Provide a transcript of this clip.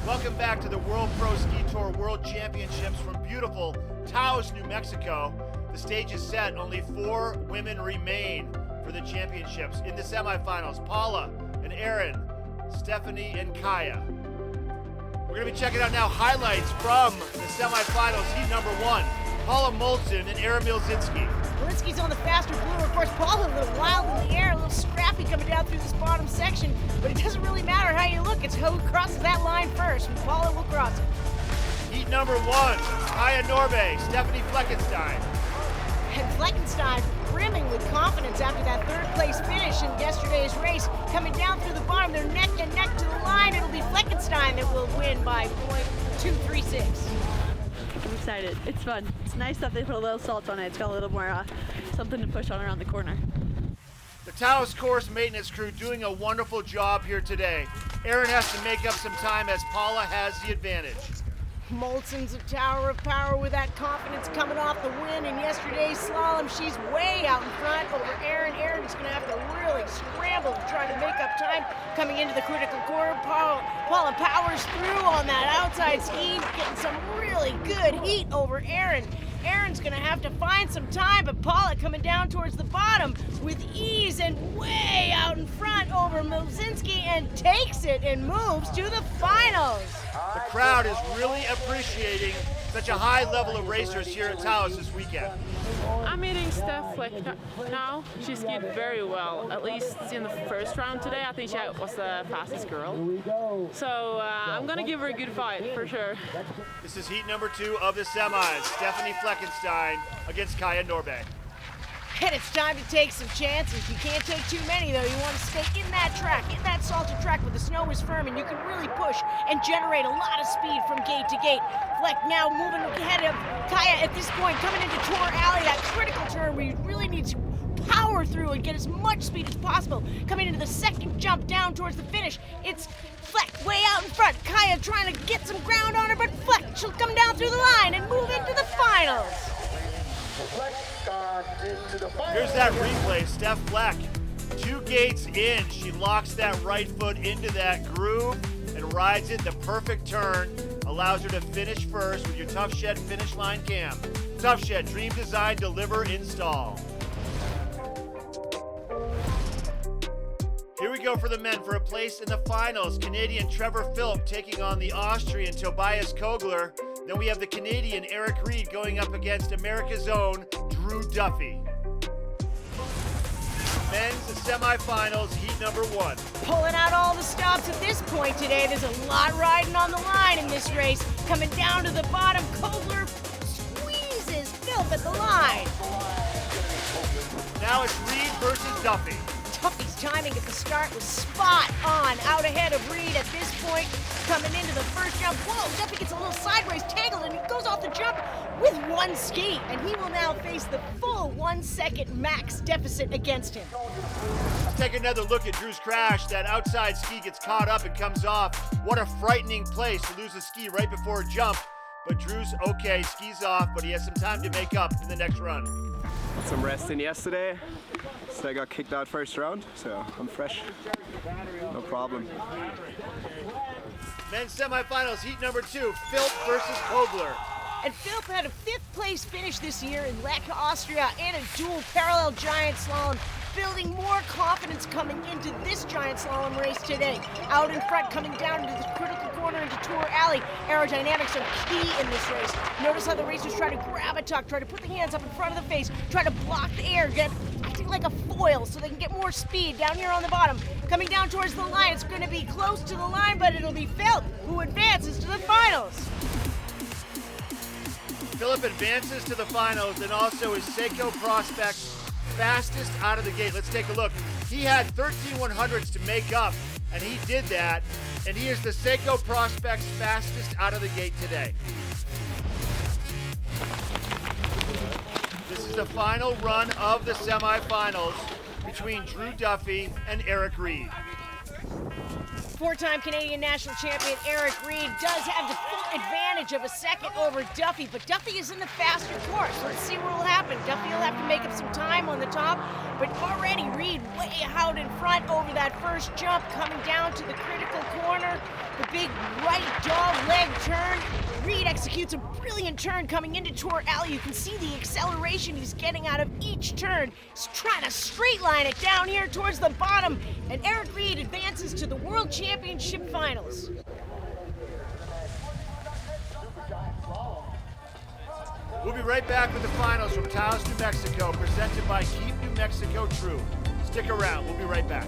Welcome back to the World Pro Ski Tour World Championships from beautiful Taos, New Mexico. The stage is set. Only 4 women remain for the championships. In the semifinals, Paula and Erin, Stephanie and Kaya. We're going to be checking out now highlights from the semifinals. Heat number 1, Paula Molson and Erin Milzinski. Milzinski's on the faster blue. Of course, Paula a little wild in the air, a little scrappy coming down through this bottom section, but it doesn't really matter how you look. It's who crosses that line first, and Paula will cross it. Heat number 1, Kaya Norbe, Stephanie Fleckenstein. And Fleckenstein brimming with confidence after that third place finish in yesterday's race. Coming down through the bottom, they're neck and neck to the line. It'll be Fleckenstein that will win by .236. I'm excited. It's fun. It's nice that they put a little salt on it. It's got a little more something to push on around the corner. The Taos course maintenance crew doing a wonderful job here today. Erin has to make up some time as Paula has the advantage. Molson's a tower of power with that confidence coming off the win in yesterday's slalom. She's way out in front over Erin. Erin's going to have to really scramble to try to make up time coming into the critical corner. Paula powers through on that outside ski, getting some really good heat over Erin. Erin's going to have to find some time, but Paula coming down towards the bottom with ease and way out in front over Milzinski and takes it and moves to the finals. The crowd is really appreciating such a high level of racers here at Taos this weekend. I'm meeting Steph Fleck now. She skied very well, at least in the first round today. I think she was the fastest girl. So I'm going to give her a good fight, for sure. This is heat number 2 of the semis. Stephanie Fleckenstein against Kaya Norbe. And it's time to take some chances. You can't take too many, though. You want to stay in that track, in that salted track where the snow is firm and you can really push and generate a lot of speed from gate to gate. Fleck now moving ahead of Kaya at this point, coming into Tour Alley, that critical turn where you really need to power through and get as much speed as possible. Coming into the second jump down towards the finish, it's Fleck way out in front. Kaya trying to get some ground on her, but Fleck, she'll come down through the line and move into the finals. Here's that replay. Steph Fleck, 2 gates in. She locks that right foot into that groove and rides it. The perfect turn allows her to finish first with your Tough Shed finish line cam. Tough Shed, dream design, deliver, install. Here we go for the men for a place in the finals. Canadian Trevor Philp taking on the Austrian Tobias Kogler. Then we have the Canadian Eric Reed going up against America's own Drew Duffy. Men's semifinals, heat number 1. Pulling out all the stops at this point today. There's a lot riding on the line in this race. Coming down to the bottom, Kogler squeezes Philp at the line. Now it's Reed versus Duffy. Duffy's timing at the start was spot on. Out ahead of Reed at this point, coming into the first jump. Whoa, Duffy gets a little sideways tangled and he goes off the jump with 1 ski. And he will now face the full 1 second max deficit against him. Let's take another look at Drew's crash. That outside ski gets caught up and comes off. What a frightening place to lose a ski right before a jump. But Drew's okay, skis off, but he has some time to make up in the next run. Some rest in yesterday, so I got kicked out first round, so I'm fresh, no problem. Men's semifinals, heat number 2, Philp versus Kogler. And Philp had a 5th place finish this year in Lech, Austria, and a dual parallel giant slalom, building more confidence coming into this giant slalom race today. Out in front, coming down into the critical corner into Tour Alley. Aerodynamics are key in this race. Notice how the racers try to grab a tuck, try to put the hands up in front of the face, try to block the air, acting like a foil so they can get more speed down here on the bottom. Coming down towards the line, it's going to be close to the line, but it'll be Philp who advances to the finals. Philip advances to the finals and also is Seiko Prospect's fastest out of the gate. Let's take a look. He had 13 100s to make up, and he did that, and he is the Seiko Prospect's fastest out of the gate today. This is the final run of the semifinals between Drew Duffy and Eric Reed. Four-time Canadian national champion Eric Reed does have the full advantage of a second over Duffy, but Duffy is in the faster course. Let's see what will happen. Duffy will have to make up some time on the top, but already Reed way out in front over that first jump, coming down to the critical corner. The big right dog leg turn. Reed executes a brilliant turn coming into Tour Alley. You can see the acceleration he's getting out of each turn. He's trying to straight line it down here towards the bottom, and Eric Reed advances to the World Championship Finals. We'll be right back with the finals from Taos, New Mexico, presented by Keep New Mexico True. Stick around, we'll be right back.